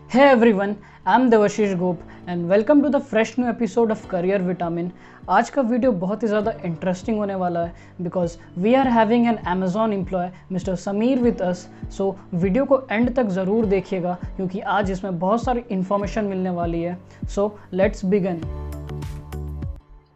Hey everyone, I'm Devashish Gop and welcome to the fresh new episode of Career Vitamin. आज का video बहुत ही ज़्यादा interesting होने वाला है because we are having an Amazon employ mister Sameer with us. So video को end तक ज़रूर देखिएगा क्योंकि आज इसमें बहुत सारी इन्फॉर्मेशन मिलने वाली है. So let's begin.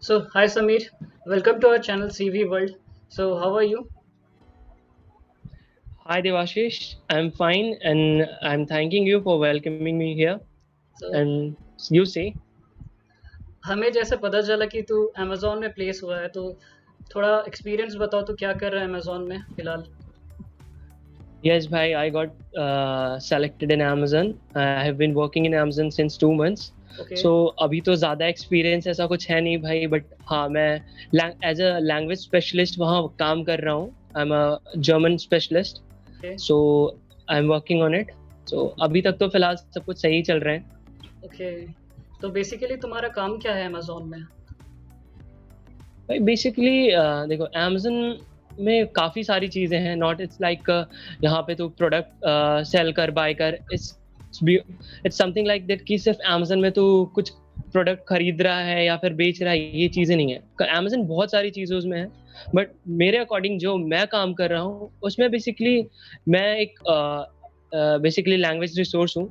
So hi Sameer, welcome to our channel CV world. So how are you? Hi Devashish, I'm fine and I'm thanking you for welcoming me here. And you say? हमें जैसे पता चला कि तू Amazon में place हुआ है, तो थोड़ा एक्सपीरियंस बताओ तू क्या कर रहा है अमेजोन में फिलहाल. Yes, bhai, I got selected in Amazon. I have been working in Amazon since 2 months. Okay. So अभी तो ज़्यादा एक्सपीरियंस ऐसा कुछ है नहीं भाई, बट हाँ मैं एज अ लैंग्वेज स्पेशलिस्ट वहाँ काम कर रहा हूँ. I am a German specialist. So I am working on it. So अभी तक तो फिलहाल सब कुछ सही चल रहा है. ओके, तो बेसिकली तुम्हारा काम क्या है अमेजोन में? भाई बेसिकली देखो Amazon में काफ़ी सारी चीज़ें हैं. नॉट इट्स लाइक यहाँ पे तो प्रोडक्ट सेल कर बाय कर. इट्स समथिंग लाइक दैट कि सिर्फ Amazon में तो कुछ प्रोडक्ट खरीद रहा है या फिर बेच रहा है, ये चीज़ें नहीं है. Amazon बहुत सारी चीज़ें उसमें है, बट मेरे अकॉर्डिंग जो मैं काम कर रहा हूँ उसमें बेसिकली मैं एक बेसिकली लैंग्वेज रिसोर्स हूँ.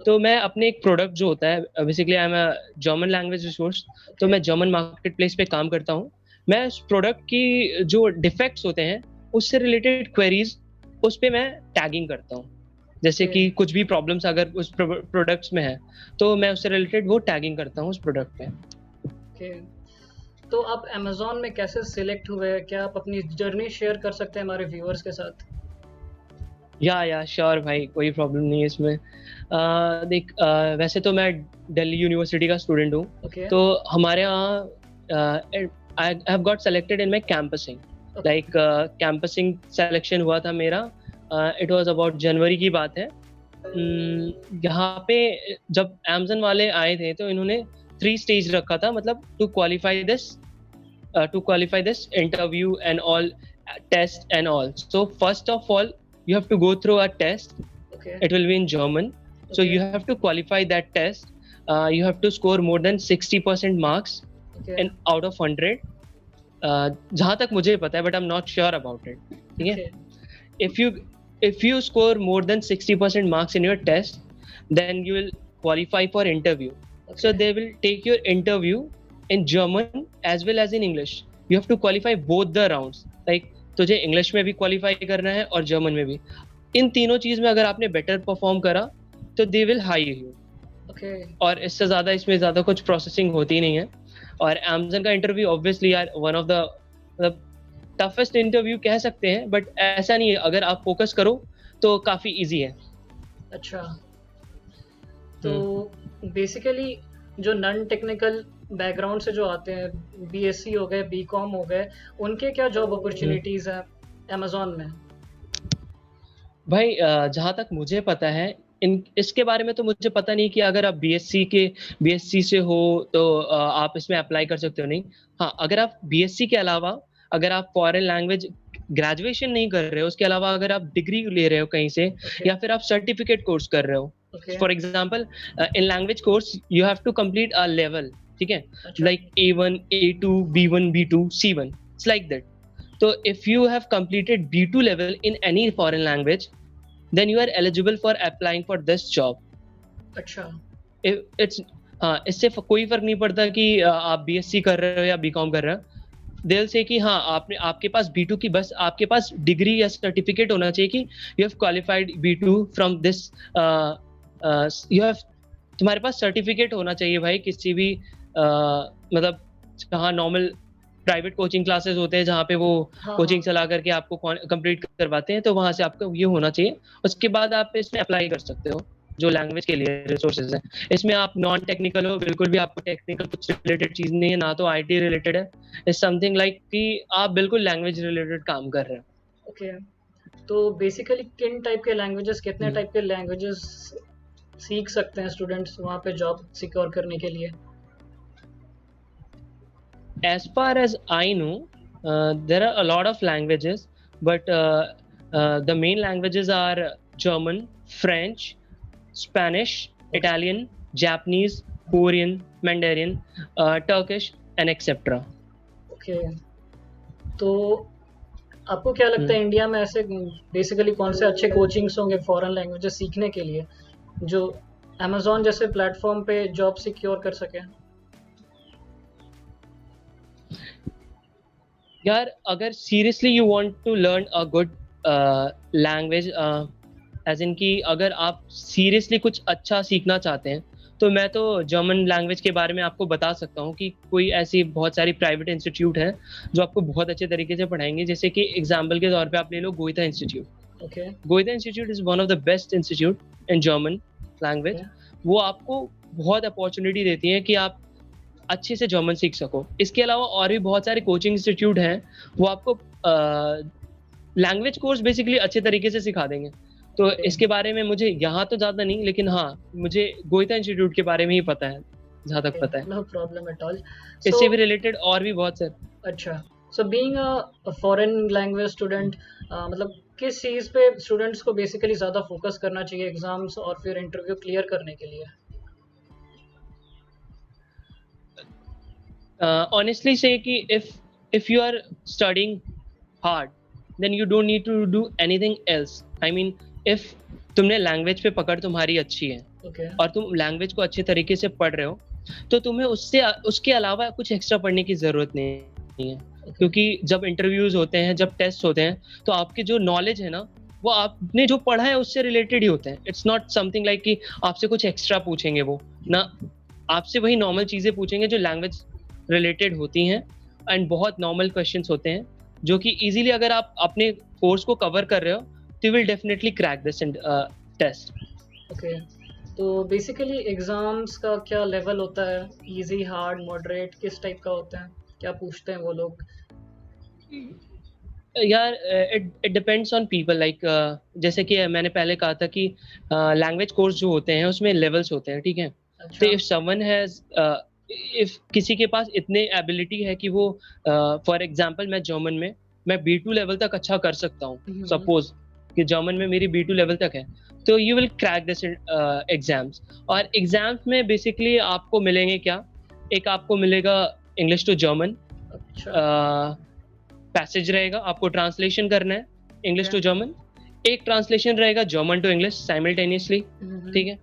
तो मैं अपने एक प्रोडक्ट जो होता है, basically I am a German language resource. तो मैं जर्मन मार्केट प्लेस पे काम करता हूँ. मैं उस प्रोडक्ट की जो डिफेक्ट्स होते हैं उससे रिलेटेड क्वेरीज उस पे मैं टैगिंग करता हूँ. जैसे कि कुछ भी प्रॉब्लम्स अगर उस प्रोडक्ट्स में है तो मैं उससे रिलेटेड वो टैगिंग करता हूँ उस प्रोडक्ट पे. ओके, तो आप अमेजोन में कैसे सिलेक्ट हुए? क्या आप अपनी जर्नी शेयर कर सकते हैं हमारे व्यूअर्स के साथ? या श्योर भाई, कोई प्रॉब्लम नहीं है इसमें. देख वैसे तो मैं दिल्ली यूनिवर्सिटी का स्टूडेंट हूँ. ओके. तो हमारे यहाँ I have got selected in my campusing. Like campusing selection हुआ था मेरा. इट वाज अबाउट जनवरी की बात है. यहाँ पे जब Amazon वाले आए थे तो इन्होंने 3 स्टेज रखा था, मतलब to qualify this interview and all, test and all. So first of all you have to go through a test. Okay. It will be in German. So you have to qualify that test. You have to score more than 60% marks. Okay. And out of 100. जहाँ तक मुझे पता है, but I'm not sure about it. ठीक है? If you score more than 60% marks in your test, then you will qualify for interview. Okay. So they will take your interview in German as well as in English. You have to qualify both the rounds. Like तुझे English में भी qualify करना है और German में भी. इन तीनों चीज में अगर आपने बेटर परफॉर्म करा तो they will hire you. Okay. और इससे ज्यादा इसमें ज्यादा कुछ प्रोसेसिंग होती नहीं है. और Amazon का इंटरव्यू ऑब्वियसली यार वन ऑफ द मतलब टफेस्ट इंटरव्यू कह सकते हैं, बट ऐसा नहीं है. अगर आप फोकस करो तो काफी इजी है. अच्छा, तो बेसिकली जो नॉन टेक्निकल बैकग्राउंड से जो आते हैं, BSc हो गए, BCom हो गए, उनके क्या जॉब अपॉर्चुनिटीज हैं अमेजोन में? भाई जहाँ तक मुझे पता है, इसके बारे में तो मुझे पता नहीं कि अगर आप BSc से हो तो आप इसमें अप्लाई कर सकते हो. नहीं, हाँ, अगर आप BSc के अलावा अगर आप फॉरेन लैंग्वेज ग्रेजुएशन नहीं कर रहे हो, उसके अलावा अगर आप डिग्री ले रहे हो कहीं से, या फिर आप सर्टिफिकेट कोर्स कर रहे हो, for example in language course you have to complete a level. ठीक है, like A1, A2, B1, B2, C1. It's like that. So if you have completed B2 level in any foreign language, then you are eligible for applying for this job. अच्छा. It's हाँ, इससे कोई फर्क नहीं पड़ता कि आप BSc कर रहे हो या BCom कर रहे हो. They'll say कि हाँ, आपके पास B2 की बस आपके पास डिग्री या सर्टिफिकेट होना चाहिए कि you have qualified B2 from this. You have तुम्हारे पास सर्टिफिकेट होना चाहिए भाई किसी भी मतलब जहाँ नॉर्मल प्राइवेट कोचिंग क्लासेस होते हैं जहाँ पे वो कोचिंग चला करके आपको कंप्लीट करवाते हैं, तो वहां से आपको ये होना चाहिए. उसके बाद आप इसमें अप्लाई कर सकते हो जो लैंग्वेज के लिए रिसोर्सेज हैं. इसमें आप नॉन टेक्निकल हो, बिल्कुल भी आपको टेक्निकल कुछ रिलेटेड चीज नहीं है, ना तो IT रिलेटेड है. इट्स समथिंग लाइक कि आप बिल्कुल लैंग्वेज रिलेटेड काम कर रहे हो. ओके, तो बेसिकली किन टाइप के लैंग्वेजेस, कितने टाइप के लैंग्वेजेस सीख सकते हैं स्टूडेंट्स वहाँ पे जॉब सिक्योर करने के लिए? As far as I know, there are a lot of languages, but the main languages are German, French, Spanish, Italian, Japanese, Korean, Mandarin, Turkish, and etc. Okay, तो आपको क्या लगता है इंडिया में ऐसे बेसिकली कौन से अच्छे कोचिंग्स होंगे फॉरेन लैंग्वेजेस सीखने के लिए जो अमेजोन जैसे प्लेटफॉर्म पे जॉब सिक्योर कर सके? यार अगर seriously you want to learn a good language, as in कि अगर आप सीरियसली कुछ अच्छा सीखना चाहते हैं, तो मैं तो जर्मन लैंग्वेज के बारे में आपको बता सकता हूँ कि कोई ऐसी बहुत सारी प्राइवेट इंस्टीट्यूट हैं जो आपको बहुत अच्छे तरीके से पढ़ाएंगे। जैसे कि एग्जाम्पल के तौर पे आप ले लो Goethe institute. Okay, Goethe institute is one of the best institute in German language. वो आपको बहुत अपॉर्चुनिटी देती है कि आप अच्छे से जर्मन सीख सको। इसके अलावा और भी बहुत सारे कोचिंग इंस्टीट्यूट हैं, वो आपको लैंग्वेज कोर्स बेसिकली अच्छे तरीके से सिखा देंगे। तो Okay. इसके बारे में मुझे यहाँ तो ज़्यादा नहीं, लेकिन हाँ मुझे गोइथा इंस्टीट्यूट के बारे में ही पता है, जहाँ तक पता है। No problem at all. इससे भी रिलेटेड और भी बहुत सारे। अच्छा, so being a foreign language student, मतलब किस चीज़ पे स्टूडेंट्स को बेसिकली ज़्यादा फोकस करना चाहिए एग्जाम्स और फिर इंटरव्यू क्लियर करने के लिए? Honestly say कि if you are studying hard, then you don't need to do anything else. I mean, if तुमने लैंग्वेज पे पकड़ तुम्हारी अच्छी है ओके, और तुम लैंग्वेज को अच्छे तरीके से पढ़ रहे हो, तो तुम्हें उससे उसके अलावा कुछ एक्स्ट्रा पढ़ने की जरूरत नहीं है। क्योंकि जब इंटरव्यूज होते हैं, जब टेस्ट होते हैं, तो आपकी जो नॉलेज है ना, वो आपने जो पढ़ा है उससे रिलेटेड ही होते हैं। इट्स नॉट समथिंग लाइक कि आपसे कुछ एक्स्ट्रा पूछेंगे, वो ना, आपसे वही नॉर्मल चीजें पूछेंगे जो लैंग्वेज रिलेटेड होती हैं, एंड बहुत नॉर्मल क्वेश्चंस होते हैं जो कि इजीली अगर आप अपने कोर्स को कवर कर रहे हो, तो you will definitely crack this test. Okay, तो बेसिकली एग्जाम्स का क्या लेवल होता है? इजी, हार्ड, मॉडरेट, किस टाइप का होता है? क्या पूछते हैं वो लोग? यार it depends on people. Like जैसे कि मैंने पहले कहा था कि लैंग्वेज कोर्स जो होते हैं उसमें लेवल्स होते हैं, ठीक है। तो अच्छा, इफ समवन हैज, इफ किसी के पास इतने एबिलिटी है कि वो, फॉर एग्जांपल मैं जर्मन में मैं B2 लेवल तक अच्छा कर सकता हूँ, सपोज कि जर्मन में मेरी B2 लेवल तक है, तो you will crack this exams. और एग्जाम्स में बेसिकली आपको मिलेंगे क्या, एक आपको मिलेगा इंग्लिश टू जर्मन अच्छा, पैसेज रहेगा, आपको ट्रांसलेशन करना है इंग्लिश टू Okay. जर्मन। एक ट्रांसलेशन रहेगा जर्मन टू इंग्लिश साइमल्टेनियसली, ठीक है।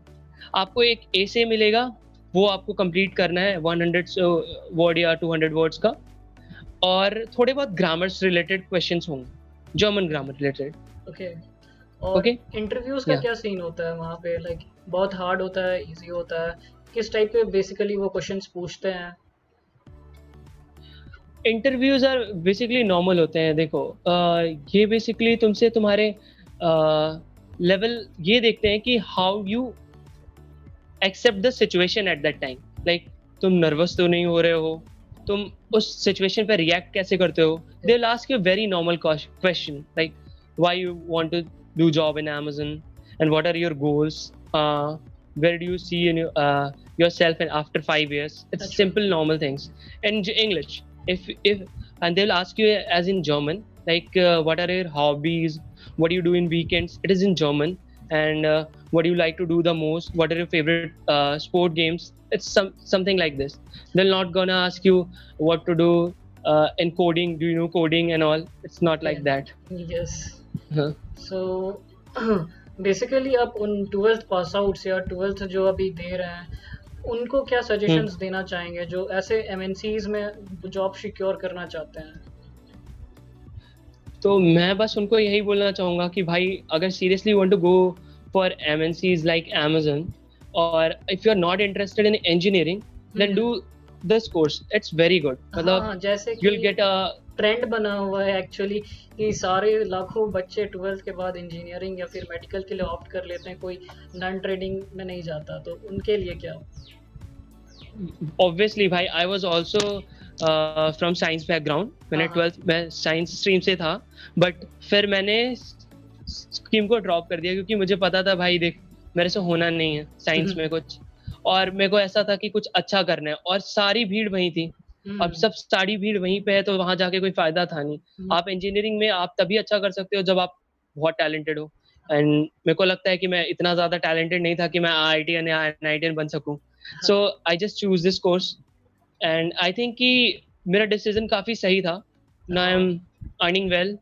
आपको एक एसे मिलेगा, वो आपको कंप्लीट करना है 100 वर्ड या 200 वर्ड्स का। और थोड़े बहुत ग्रामर्स रिलेटेड क्वेश्चंस होंगे, जर्मन ग्रामर रिलेटेड। ओके, और ओके, इंटरव्यूज का या क्या सीन होता है वहाँ पे? लाइक बहुत हार्ड होता है, इजी होता है? किस टाइप के बेसिकली वो क्वेश्चंस पूछते हैं? इंटरव्यूज आर बेसिकली नॉर्मल होते हैं। देखो ये बेसिकली तुमसे तुम्हारे लेवल ये देखते हैं कि how you accept the situation at that time. Like तुम नर्वस तो नहीं हो रहे हो, तुम उस सिचुएशन पे रिएक्ट कैसे करते हो। They will ask you very normal question like why you want to do job in Amazon and what are your goals, where do you see yourself in after 5 years. It's अच्छा, simple normal things in English. If and they'll ask you as in German, like what are your hobbies, what do you do in weekends. It is in German. And what do you like to do the most, what are your favorite sport games. It's something like this. They're not gonna ask you what to do in coding, do you know coding and all. It's not like that. Yes, Huh. So basically आप उन 12th पास outs या 12th जो अभी दे रहे हैं उनको क्या suggestions देना चाहेंगे जो ऐसे एमएनसीज में जॉब सिक्योर करना चाहते हैं? तो मैं बस उनको यही बोलना चाहूंगा कि भाई अगर seriously want to go for MNCs like Amazon, और if you are not interested in engineering, then do this course, it's very good. मतलब हाँ, जैसे यू विल कि गेट अ, ट्रेंड बना हुआ है एक्चुअली कि सारे लाखों बच्चे 12th के बाद इंजीनियरिंग या फिर मेडिकल के लिए ऑप्ट कर लेते हैं, कोई नॉन ट्रेडिंग में नहीं जाता, तो उनके लिए क्या? ऑब्वियसली भाई I was also from science background. मैंने हाँ, 12th में साइंस स्ट्रीम से था, बट फिर मैंने स्ट्रीम को ड्रॉप कर दिया क्योंकि मुझे पता था भाई देख मेरे से होना नहीं है साइंस में कुछ, और मेरे को ऐसा था कि कुछ अच्छा करना है, और सारी भीड़ वहीं थी। अब सब सारी भीड़ वहीं पे है, तो वहां जाके कोई फायदा था नहीं। आप इंजीनियरिंग में आप तभी अच्छा कर सकते हो जब आप बहुत टैलेंटेड हो। एंड मेरे को लगता है कि मैं इतना ज़्यादा टैलेंटेड नहीं था कि मैं IITian या NITian बन सकूं. So I just choose this course and I think कि मेरा डिसीजन काफ़ी सही था. Now I'm earning well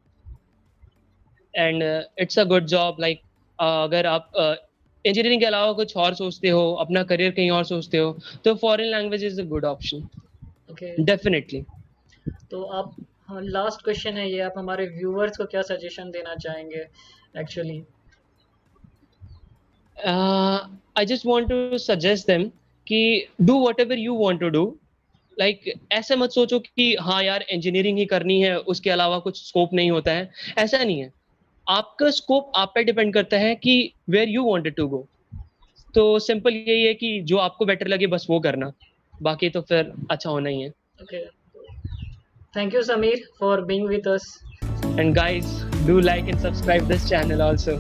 and it's a good job. Like अगर आप इंजीनियरिंग के अलावा कुछ और सोचते हो, अपना करियर कहीं और सोचते हो, तो foreign language is a good option. Okay, definitely. तो आप, हाँ, लास्ट क्वेश्चन है ये, आप हमारे व्यूअर्स को क्या सजेशन देना चाहेंगे actually? I just want to suggest them कि do whatever you want to do. Like ऐसे मत सोचो कि हाँ यार इंजीनियरिंग ही करनी है, उसके अलावा कुछ स्कोप नहीं होता है. ऐसा नहीं है. आपका स्कोप आप पे डिपेंड करता है कि where you wanted to go. तो सिंपल यही है कि जो आपको बेटर लगे बस वो करना. बाकी तो फिर अच्छा होना ही है. Okay, thank you Sameer for being with us. And guys, do like and subscribe this channel also.